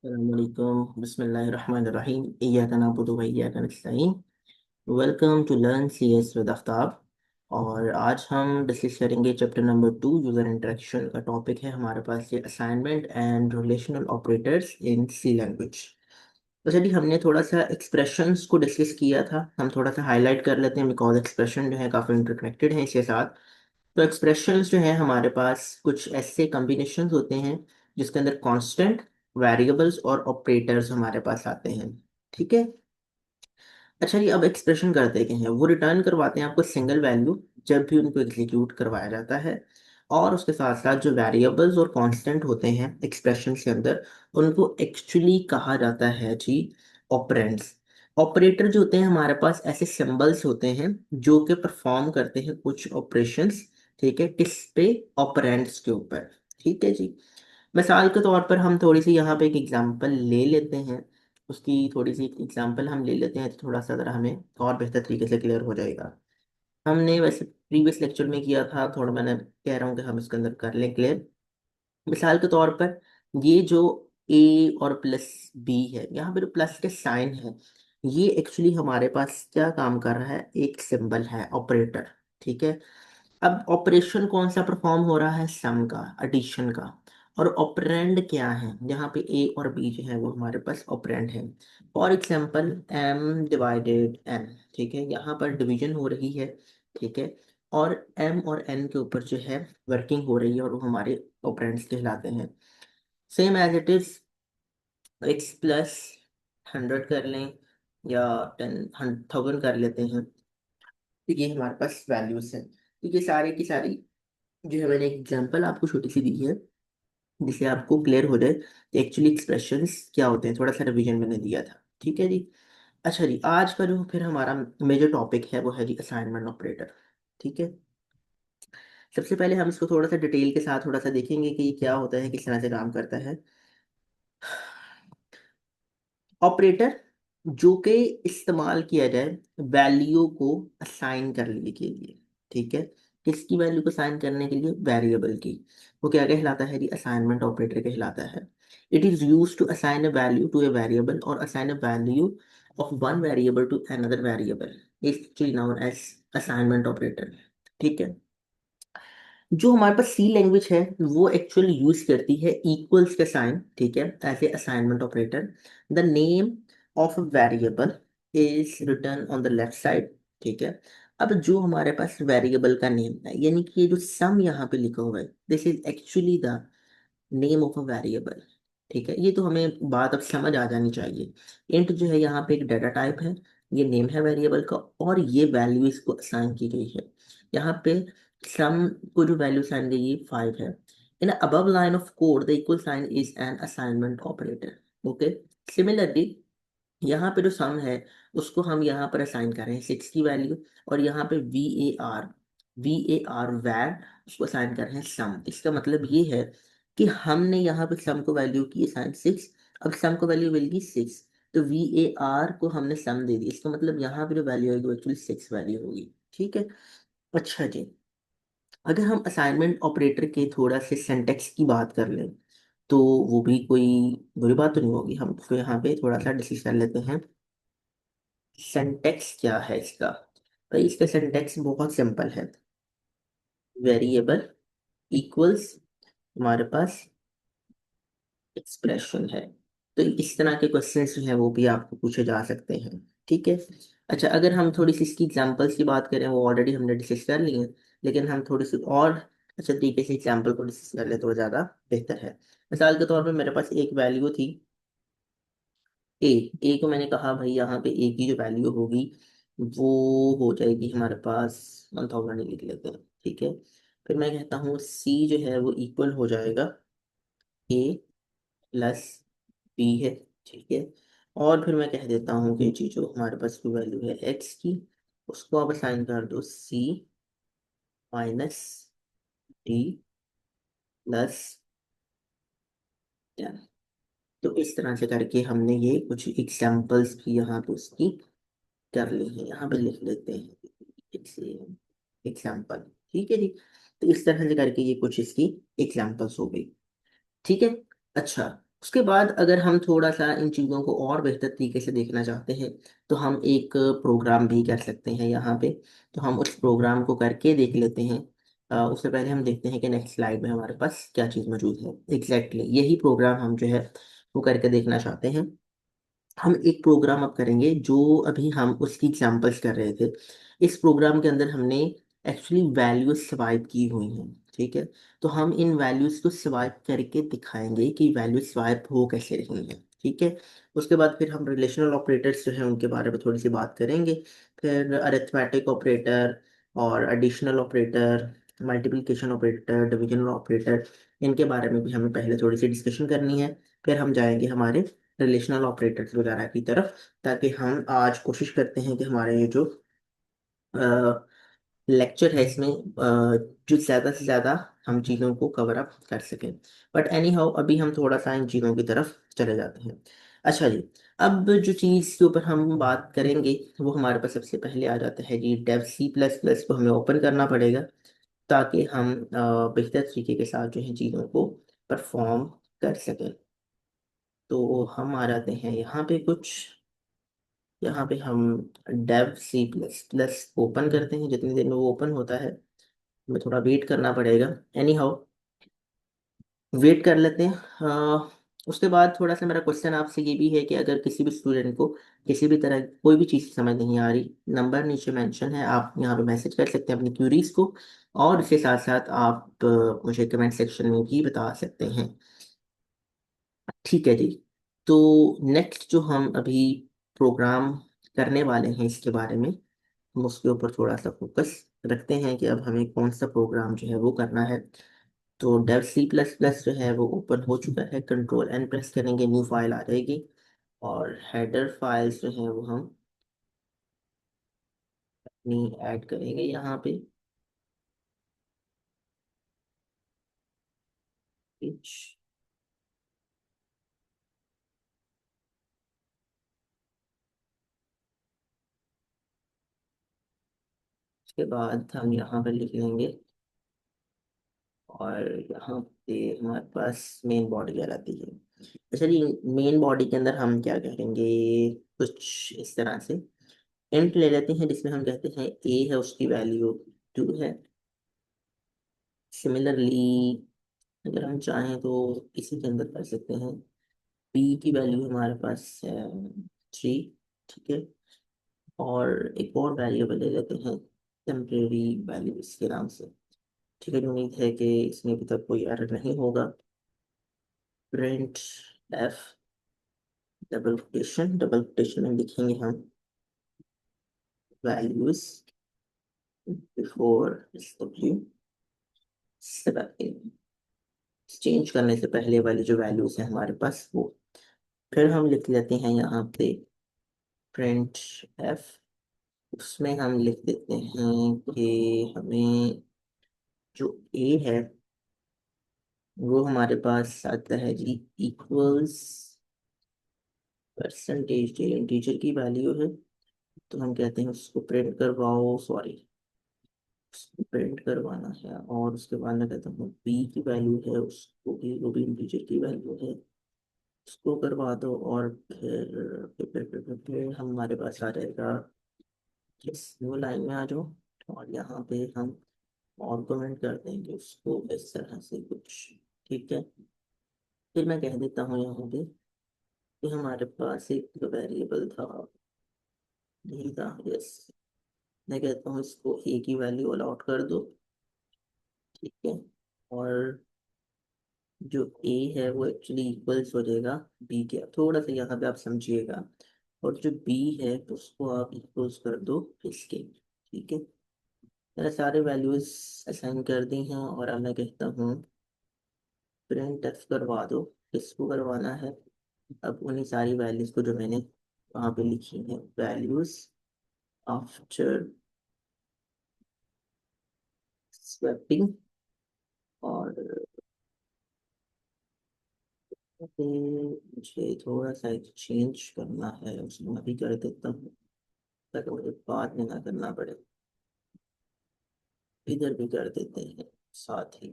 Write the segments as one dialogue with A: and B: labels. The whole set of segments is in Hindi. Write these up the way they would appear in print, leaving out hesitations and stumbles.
A: Assalamualaikum, Bismillahirrahmanirrahim, इय्याका नअबुदु व इय्याका नस्तईन। Welcome to learn CS with Aftab. और आज हम डिस्कस करेंगे चैप्टर नंबर 2 यूज़र इंटरेक्शन का। टॉपिक है हमारे पास ये assignment and relational operators in C language. तो चलिए हमने थोड़ा सा एक्सप्रेशंस को डिस्कस किया था, हम थोड़ा सा हाईलाइट कर लेते हैं बिकॉज एक्सप्रेशन जो है काफ़ी इंटरकनेक्टेड है इसके साथ। तो एक्सप्रेशंस जो है हमारे पास कुछ ऐसे कॉम्बिनेशंस होते हैं जिसके अंदर कांस्टेंट, वेरिएबल्स और ऑपरेटर्स हमारे पास आते हैं। ठीक है। अच्छा जी, अब एक्सप्रेशन करते क्या हैं, वो रिटर्न करवाते हैं आपको सिंगल वैल्यू जब भी उनको एग्जीक्यूट करवाया जाता है। और उसके साथ साथ जो वेरिएबल्स और कांस्टेंट होते हैं एक्सप्रेशन के अंदर, उनको एक्चुअली कहा जाता है जी ऑपरेंड्स। ऑपरेटर जो होते हैं हमारे पास ऐसे सिंबल्स होते हैं जो कि परफॉर्म करते हैं कुछ ऑपरेशंस। ठीक है, किस पे? ऑपरेंड्स के ऊपर। ठीक है जी। मिसाल के तौर पर हम थोड़ी सी यहाँ पे एक एग्जांपल ले लेते हैं। उसकी थोड़ी सी एग्जांपल हम ले लेते हैं तो थोड़ा सा ज़रा हमें और बेहतर तरीके से क्लियर हो जाएगा। हमने वैसे प्रीवियस लेक्चर में किया था, थोड़ा मैंने कह रहा हूँ कि हम इसके अंदर कर लें क्लियर। मिसाल के तौर पर ये जो ए और प्लस बी है, यहाँ पे जो प्लस के साइन है, ये एक्चुअली हमारे पास क्या काम कर रहा है? एक सिंबल है, ऑपरेटर। ठीक है। अब ऑपरेशन कौन सा परफॉर्म हो रहा है? सम का, एडिशन का। और ऑपरेंड क्या है? यहाँ पे ए और बी जो है वो हमारे पास ऑपरेंड है। For example M divided N. ठीक है, यहाँ पर डिवीजन हो रही है। ठीक है। और एम और एन के ऊपर जो है वर्किंग हो रही है और वो हमारे ऑपरेंड्स कहलाते हैं। Same as it is X plus 100 कर लें या 10,000 कर लेते हैं। तो ये हमारे पास वैल्यूज है। तो ये सारी की सारी जो है मैंने एग्जांपल आपको छोटी सी दी है जिससे आपको क्लियर हो जाए कि एक्चुअली एक्सप्रेशंस क्या होते हैं। थोड़ा सा रिवीजन मैंने दिया था। ठीक है जी। अच्छा जी, आज का जो फिर हमारा मेजर टॉपिक है वो है जी असाइनमेंट ऑपरेटर। ठीक है। सबसे पहले हम इसको थोड़ा सा डिटेल के साथ थोड़ा सा देखेंगे कि ये क्या होता है, किस तरह से काम करता है। ऑपरेटर जो कि इस्तेमाल किया जाए वैल्यू को असाइन करने के लिए। ठीक है। किसकी वैल्यू को असाइन करने के लिए? वेरिएबल की। वो क्या कहलाता है जी? असाइनमेंट ऑपरेटर कहलाता है। It is use to assign a value to a variable और assign a value of one variable to another variable is actually known as assignment operator. ठीक है। जो हमारे पास सी लैंग्वेज है वो एक्चुअली यूज करती है इक्वल्स के साइन। ठीक है, as a assignment operator. The name of variable is return on the left side. ठीक है। अब जो हमारे पास वेरिएबल का नेम है, यानी कि ये जो सम यहाँ पे लिखा हुआ है, this is actually the name of a variable. ठीक है, ये तो हमें बात अब समझ आ जानी चाहिए। इंट जो है यहाँ पे एक डाटा टाइप है, ये नेम है वेरिएबल का और ये वैल्यू इसको असाइन की गई है। यहाँ पे सम को जो वैल्यू असाइन गई है 5 है। In above line of code the equal sign is an assignment operator. Okay. Similarly यहाँ पे जो सम है उसको हम यहाँ पर असाइन कर रहे हैं 6 की वैल्यू। और यहाँ पे वी ए आर वैर उसको असाइन कर रहे हैं सम। इसका मतलब ये है कि हमने यहाँ पे सम को वैल्यू की असाइन 6। अब सम को वैल्यू मिल गई 6, तो वी ए आर को हमने सम दे दी। इसका मतलब यहाँ पे जो वैल्यू आएगी वो एक्चुअली 6 वैल्यू होगी। ठीक है। अच्छा जी, अगर हम असाइनमेंट ऑपरेटर के थोड़ा से सिंटेक्स की बात कर लें तो वो भी कोई बुरी बात तो नहीं होगी। हम उसको यहाँ पे थोड़ा सा डिस्कस कर लेते हैं। सिंटेक्स क्या है इसका? भाई इसका सिंटेक्स बहुत सिंपल है। वेरिएबल इक्वल्स हमारे पास एक्सप्रेशन है। तो इस तरह के क्वेश्चंस जो है वो भी आपको पूछे जा सकते हैं। ठीक है। अच्छा, अगर हम थोड़ी सी इसकी एग्जांपल्स की बात करें, वो ऑलरेडी हमने डिस्कस कर ली है, लेकिन हम थोड़ी सी और अच्छा तरीके से एग्जांपल को डिस्कस कर ले तो ज़्यादा बेहतर है। मिसाल के तौर पे मेरे पास एक वैल्यू थी ए। ए को मैंने कहा भाई यहाँ पे ए की जो वैल्यू होगी वो हो जाएगी हमारे पास 1000 ही लिख लेते हैं। ठीक है। फिर मैं कहता हूँ सी जो है वो इक्वल हो जाएगा ए प्लस बी है। ठीक है। और फिर मैं कह देता हूँ कि जी जो हमारे पास की वैल्यू है एक्स की, उसको आप असाइन कर दो सी माइनस डी प्लस 10। तो इस तरह से करके हमने ये कुछ एग्जाम्पल्स भी यहाँ पे उसकी कर ली है। यहाँ पे लिख लेते हैं एग्जाम्पल। ठीक है जी। तो इस तरह से करके ये कुछ इसकी एग्जाम्पल्स हो गई। ठीक है। अच्छा, उसके बाद अगर हम थोड़ा सा इन चीज़ों को और बेहतर तरीके से देखना चाहते हैं तो हम एक प्रोग्राम भी कर सकते हैं यहाँ पे। तो हम उस प्रोग्राम को करके देख लेते हैं। उससे पहले हम देखते हैं कि नेक्स्ट स्लाइड में हमारे पास क्या चीज़ मौजूद है। एग्जैक्टली यही प्रोग्राम हम जो है वो करके देखना चाहते हैं। हम एक प्रोग्राम अब करेंगे जो अभी हम उसकी एग्जांपल्स कर रहे थे। इस प्रोग्राम के अंदर हमने एक्चुअली वैल्यूज स्वाइप की हुई हैं। ठीक है। तो हम इन वैल्यूज को स्वाइप करके दिखाएंगे कि वैल्यू स्वाइप हो कैसे रही हैं। ठीक है। उसके बाद फिर हम रिलेशनल ऑपरेटर्स जो हैं उनके बारे में थोड़ी सी बात करेंगे। फिर अरिथमेटिक ऑपरेटर और additional operator, multiplication operator, divisional operator, इनके बारे में भी हमें पहले थोड़ी सी डिस्कशन करनी है। फिर हम जाएंगे हमारे रिलेशनल ऑपरेटर्स वगैरह की तरफ, ताकि हम आज कोशिश करते हैं कि हमारे ये जो लेक्चर है इसमें जो ज़्यादा से ज़्यादा हम चीज़ों को कवर अप कर सकें। बट एनी हाउ अभी हम थोड़ा सा इन चीज़ों की तरफ चले जाते हैं। अच्छा जी। अब जो चीज़ के ऊपर हम बात करेंगे वो हमारे पास सबसे पहले आ जाता है जी डेव सी प्लस प्लस को हमें ओपन करना पड़ेगा, ताकि हम बेहतर तरीके के साथ जो है चीज़ों को परफॉर्म कर सकें। तो हम आ जाते हैं यहाँ पे कुछ, यहाँ पे हम Dev C plus plus open करते हैं। जितनी देर में वो ओपन होता है हमें थोड़ा वेट करना पड़ेगा। एनी हाउ वेट कर लेते हैं। उसके बाद थोड़ा सा मेरा क्वेश्चन आपसे ये भी है कि अगर किसी भी स्टूडेंट को किसी भी तरह कोई भी चीज़ समझ नहीं आ रही, नंबर नीचे मेंशन है, आप यहाँ पे मैसेज कर सकते हैं अपनी क्यूरीज को। और इसके साथ साथ आप मुझे कमेंट सेक्शन में भी बता सकते हैं। ठीक है जी। तो नेक्स्ट जो हम अभी प्रोग्राम करने वाले हैं इसके बारे में, हम उसके ऊपर थोड़ा सा फोकस रखते हैं कि अब हमें कौन सा प्रोग्राम जो है वो करना है। तो डेव सी प्लस प्लस जो है वो ओपन हो चुका है। कंट्रोल एन प्रेस करेंगे, न्यू फाइल आ जाएगी। और हेडर फाइल्स जो हैं वो हम अपनी ऐड करेंगे यहाँ पे। उसके बाद हम यहाँ पे लिख लेंगे, और यहाँ पे हमारे पास मेन बॉडी कहलाती है। अच्छा जी। मेन बॉडी के अंदर हम क्या करेंगे, कुछ इस तरह से इंट ले लेते हैं, जिसमें हम कहते हैं ए है उसकी वैल्यू 2 है। सिमिलरली अगर हम चाहें तो इसी के अंदर कर सकते हैं, बी की वैल्यू हमारे पास है 3। ठीक है। और एक और वेरिएबल ले लेते हैं, टेम्परेरी वैल्यू इसके नाम से। ठीक है। उम्मीद है कि इसमें अभी तक कोई एरर नहीं होगा। प्रिंट एफ डबल कोटेशन में लिखेंगे हम वैल्यूज बिफोर डब्ल्यू चेंज करने से पहले वाली जो वैल्यूज है हमारे पास वो। फिर हम लिख लेते हैं यहाँ पे प्रिंट एफ। उसमें हम लिख देते हैं कि हमें जो ए है वो हमारे पास आता है जी इक्वल्स परसेंटेज जो इंटीजर की वैल्यू है। तो हम कहते हैं उसको प्रिंट करवाओ, सॉरी उसको प्रिंट करवाना है। और उसके बाद मैं कहता हूँ बी की वैल्यू है उसको भी, वो भी इंटीजर की वैल्यू है, उसको करवा दो। और फिर हमारे पास आ जाएगा, इस न्यू लाइन में आ जाओ। और यहाँ पे हम और कमेंट कर देंगे उसको इस तरह से कुछ। ठीक है। फिर मैं कह देता हूँ यहाँ पे कि हमारे पास एक वेरिएबल था, यही था, यस। मैं कहता हूँ इसको ए की वैल्यू अलॉट कर दो। ठीक है। और जो ए है वो एक्चुअली इक्वल्स हो जाएगा बी के। थोड़ा सा यहाँ पे आप समझिएगा। और जो बी है तो उसको आप इक्वल्स कर दो इसके। ठीक है। मैंने सारे वैल्यूज असाइन कर दी हैं, और अब मैं कहता हूँ प्रिंट एफ करवा दो। किसको करवाना है, अब उन्हीं सारी वैल्यूज को जो मैंने वहाँ पे लिखी है, वैल्यूज आफ्टर स्वैपिंग। और मुझे थोड़ा सा एक चेंज करना है, उसमें अभी कर देता हूँ ताकि मुझे बाद में ना करना पड़े। इधर भी कर देते हैं साथ ही।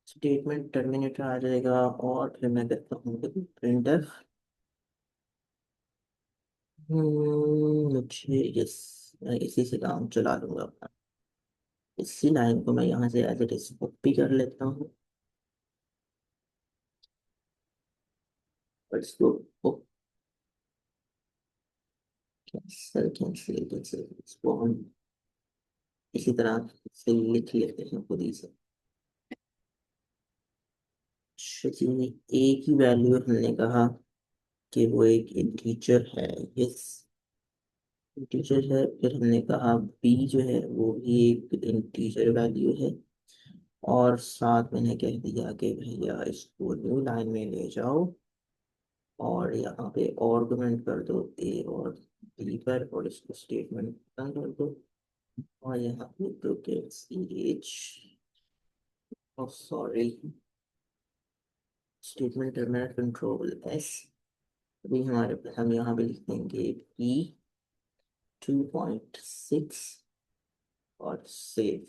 A: स्टेटमेंट टर्मिनेटर आ जाएगा और फिर मैं कहता हूँ प्रिंटर। मुझे यस, मैं इसी से काम चला लूंगा अपना। इसी लाइन को मैं यहाँ से एज इट इज कॉपी कर लेता हूँ और इसको कैंसिल कैंसिल कैंसिल, इसको हम इसी तरह से लिख लेते हैं खुद ही से। अच्छा जी, ए की वैल्यू हमने कहा कि वो एक इंटीजर है। यस, इंटीजर है। फिर हमने कहा बी जो है वो भी एक इंटीजर वैल्यू है। और साथ मैंने कह दिया कि भैया इसको न्यू लाइन में ले जाओ और यहाँ पे आर्गुमेंट कर दो ए और बी पर, और इसको स्टेटमेंट खत्म कर दो। और यहाँ पे तो के C H, sorry, statement terminate control S. अभी हम यहाँ पे लिख देंगे पी 2.6 और सेव।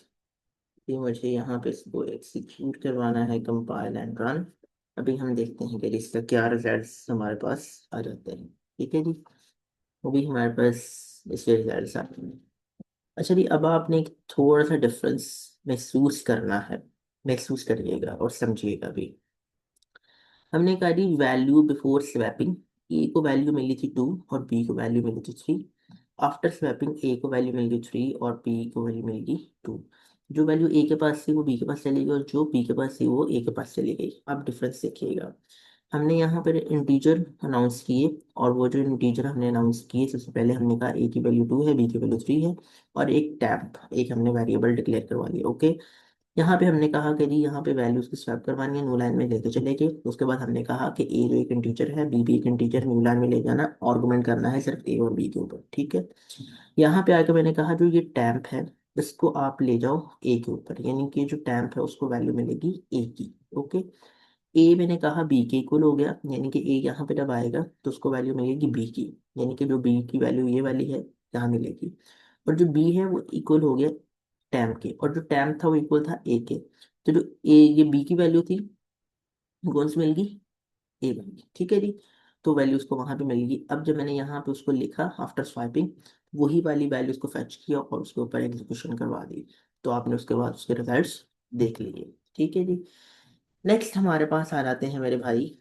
A: फिर मुझे यहाँ पे इसको एग्जीक्यूट करवाना है, कंपाइल एंड रन। अभी हम देखते हैं कि इसका क्या रिजल्ट्स हमारे पास आ जाते हैं। ठीक है जी, वो भी हमारे पास इसके रिजल्ट्स आते हैं। अच्छा जी, अब आपने एक थोड़ा सा डिफरेंस महसूस करना है, महसूस करिएगा और समझिएगा भी। हमने कहा जी वैल्यू बिफोर स्वैपिंग, ए को वैल्यू मिली थी 2 और बी को वैल्यू मिली थी 3। आफ्टर स्वैपिंग ए को वैल्यू मिल गई 3 और बी को वैल्यू मिल गई 2। जो वैल्यू ए के पास थी वो बी के पास चली गई और जो बी के पास थी वो ए के पास चली गई। अब डिफरेंस देखिएगा, हमने यहाँ पर इंटीजर अनाउंस किए और वो जो इंटीजर हमने अनाउंस किए सबसे पहले हमने कहा ए की वैल्यू 2 है, बी की वैल्यू 3 है और एक टैप, एक हमने वेरिएबल डिक्लेयर करवा दिया। ओके, यहाँ पे हमने कहा कि जी यहाँ पे वैल्यूज की स्वैप करवानी है, न्यू लाइन में लेके चले गए। उसके बाद हमने कहा कि ए जो एक इंटीजर है, बी भी एक इंटीजर, न्यू लाइन में ले जाना, आर्गुमेंट करना है सिर्फ ए और बी के ऊपर। ठीक है, यहाँ पे आके मैंने कहा जो ये टैंप है इसको आप ले जाओ ए के ऊपर, यानी कि जो टैंप है उसको वैल्यू मिलेगी ए की। ओके, ए मैंने कहा बी के इक्वल हो गया, यानी कि ए यहाँ पे जब आएगा तो उसको वैल्यू मिलेगी बी की, यानी कि जो बी की वैल्यू ये वाली है यहाँ मिलेगी। और जो बी है वो इक्वल हो गया टैम के, और जो टैम था वो इक्वल था ए के। तो जो ए ये बी की वैल्यू थी कौन सी मिलेगी, ए बनेगी। ठीक है जी, तो वैल्यू उसको वहां पे मिलेगी। अब जब मैंने यहाँ पे उसको लिखा आफ्टर स्वाइपिंग, वही वाली वैल्यू उसको फैच किया और उसके ऊपर एग्जीक्यूशन करवा दी। तो आपने उसके बाद उसके रिजल्ट्स देख लिए। ठीक है जी, नेक्स्ट हमारे पास आ जाते हैं मेरे भाई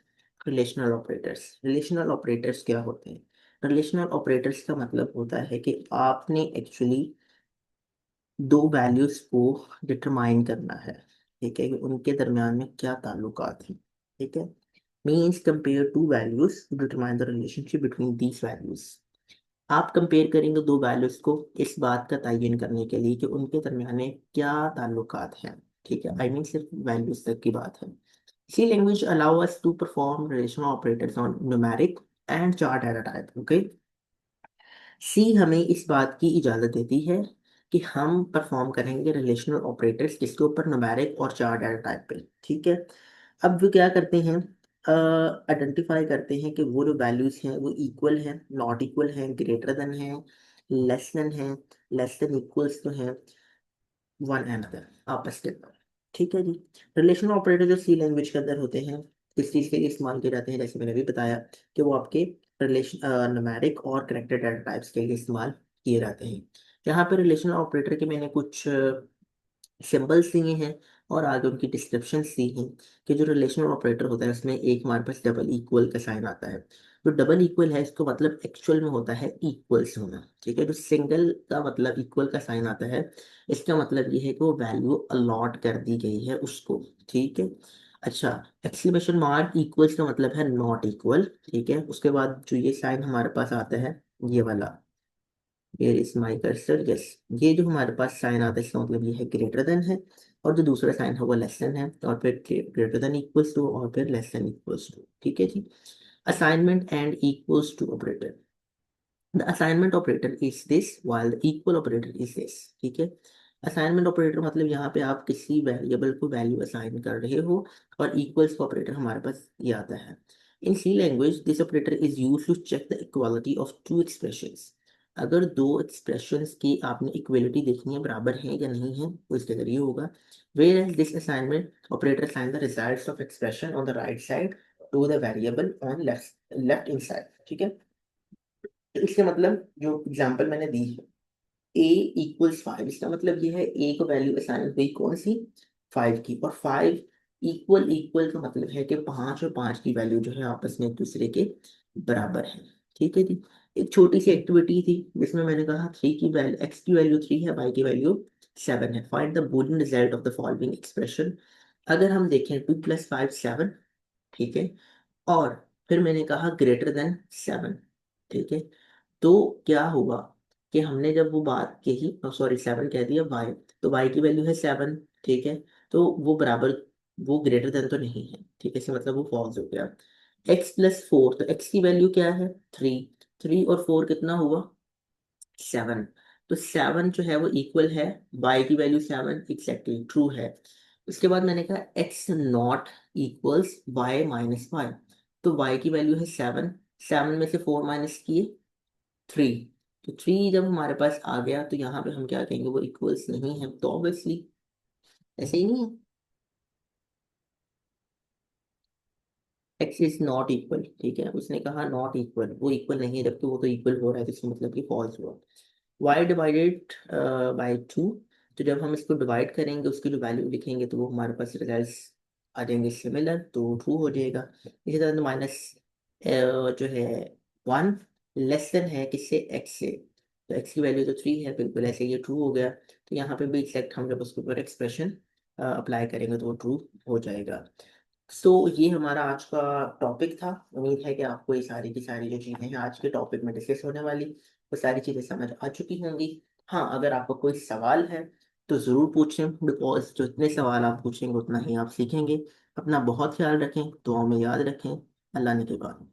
A: रिलेशनल ऑपरेटर्स। रिलेशनल ऑपरेटर्स क्या होते हैं? रिलेशनल ऑपरेटर्स का मतलब होता है कि आपने एक्चुअली दो वैल्यूज को डिटरमाइन करना है। ठीक है, कि उनके दरमियान में क्या ताल्लुकात हैं। ठीक है, means compare to values determine the relationship between these values. आप कंपेयर करेंगे दो वैल्यूज को इस बात का तयन करने के लिए कि उनके दरमियान में क्या ताल्लुकात हैं। ठीक है, आई मीन सिर्फ वैल्यूज तक की बात है। C language allow us to perform relational operators on numeric and char data type. Okay, C हमें इस बात की इजाज़त देती है कि हम परफॉर्म करेंगे रिलेशनल ऑपरेटर्स किसके ऊपर, न्यूमेरिक और चार डाटा टाइप पे। ठीक है, अब वो क्या करते हैं, आइडेंटिफाई करते हैं कि वो जो वैल्यूज हैं वो इक्वल हैं, नॉट इक्वल हैं, ग्रेटर देन हैं, लेस देन हैं, लेस देन इक्वल्स तो हैं वन अनदर, आपस के अंदर। ठीक है जी, रिलेशनल ऑपरेटर जो सी लैंग्वेज के अंदर होते हैं किस चीज़ के लिए इस्तेमाल किए जाते हैं, जैसे मैंने भी बताया कि वो आपके रिलेशन न्यूमेरिक और करेक्टर डाटा टाइप्स के लिए इस्तेमाल किए जाते हैं। यहाँ पे रिलेशनल ऑपरेटर के मैंने कुछ सिंबल्स दिए हैं और आगे उनकी डिस्क्रिप्शन दी हैं कि जो रिलेशनल ऑपरेटर होता है उसमें एक हमारे पास डबल इक्वल का साइन आता है। जो डबल इक्वल है इसको मतलब एक्चुअल में होता है इक्वल्स होना। ठीक है, जो सिंगल का मतलब इक्वल का साइन आता है इसका मतलब ये है कि वो वैल्यू अलॉट कर दी गई है उसको। ठीक है, अच्छा, एक्सक्लेमेशन मार्क इक्वल्स का मतलब है नॉट इक्वल। ठीक है, उसके बाद जो ये साइन हमारे पास आता है ये वाला, where is my cursor, yes, ये जो हमारे पास साइन आता है इसका मतलब ये है ग्रेटर देन है, और जो दूसरा साइन है वो लेस देन है, और फिर ग्रेटर देन इक्वल्स टू और फिर लेस देन इक्वल्स टू। ठीक है जी, assignment and equals to operator, the assignment operator is this while the equal operator is this. ठीक है, असाइनमेंट ऑपरेटर मतलब यहाँ पे आप किसी वेरिएबल को वैल्यू असाइन कर रहे हो, और इक्वल्स ऑपरेटर हमारे पास ये आता है। In C language this operator is used to check the equality of two expressions. अगर दो एक्सप्रेशंस की आपने इक्वलिटी देखनी है, बराबर है या नहीं है, तो इसके जरिए होगा। Where as this assignment operator assign the results of expression on the right side to the variable on left left in side. ठीक है, तो इसके मतलब जो एग्जांपल मैंने दी है, ए इक्वल्स 5, इसका मतलब ये है ए को वैल्यू असाइन हुई कौन सी, 5 की। और 5 इक्वल इक्वल का मतलब है कि 5 और 5 की वैल्यू जो है आपस में एक दूसरे के बराबर है। ठीक है जी। एक छोटी सी एक्टिविटी थी जिसमें मैंने कहा 3 की वैल्यू, एक्स की वैल्यू 3 है, वाई की वैल्यू 7 है, find the Boolean result of the following expression. अगर हम देखें 2 + 5 7, ठीक है, और फिर मैंने कहा ग्रेटर देन 7, ठीक है, तो क्या हुआ कि हमने जब वो बात कही, सॉरी 7 कह दिया, वाई, तो वाई की वैल्यू है 7, ठीक है, तो वो बराबर, वो ग्रेटर देन तो नहीं है, ठीक है, इसका मतलब वो फॉल्स हो गया। x + 4, तो x की वैल्यू क्या है 3, 3 और 4 कितना हुआ 7, तो 7 जो है वो इक्वल है, y की वैल्यू 7 एग्जैक्टली ट्रू है। उसके बाद मैंने कहा x not equals y - y, तो y की वैल्यू है 7, 7 में से 4 माइनस किए 3, तो 3 जब हमारे पास आ गया तो यहाँ पे हम क्या कहेंगे, वो इक्वल्स नहीं है, तो ऑब्वियसली ऐसे ही नहीं है, एक्स इज नॉट इक्वल, ठीक है, उसने कहा नॉट इक्वल, वो इक्वल नहीं है, जबकि वो तो इक्वल हो रहा है, तो इसका मतलब कि फॉल्स हुआ। वाई डिवाइडेड बाई 2, तो जब हम इसको डिवाइड करेंगे, उसकी जो वैल्यू लिखेंगे, तो वो हमारे पास रिजल्ट आ जाएंगे सिमिलर, तो ट्रू हो जाएगा। इसी तरह माइनस जो है 1 लेस देन है किससे, एक्स से, तो एक्स की वैल्यू तो 3 है, बिल्कुल ऐसे ये ट्रू हो गया। तो यहाँ पे भी एग्जैक्ट हम जब उसके ऊपर एक्सप्रेशन अप्लाई करेंगे तो वो ट्रू हो जाएगा। सो ये हमारा आज का टॉपिक था। उम्मीद है कि आपको ये सारी की सारी जो चीज़ें हैं आज के टॉपिक में डिस्कस होने वाली, वो सारी चीज़ें समझ आ चुकी होंगी। हाँ, अगर आपको कोई सवाल है तो ज़रूर पूछें, बिकॉज जितने सवाल आप पूछेंगे उतना ही आप सीखेंगे। अपना बहुत ख्याल रखें, दुआ में याद रखें। अल्लाह ने के बाद।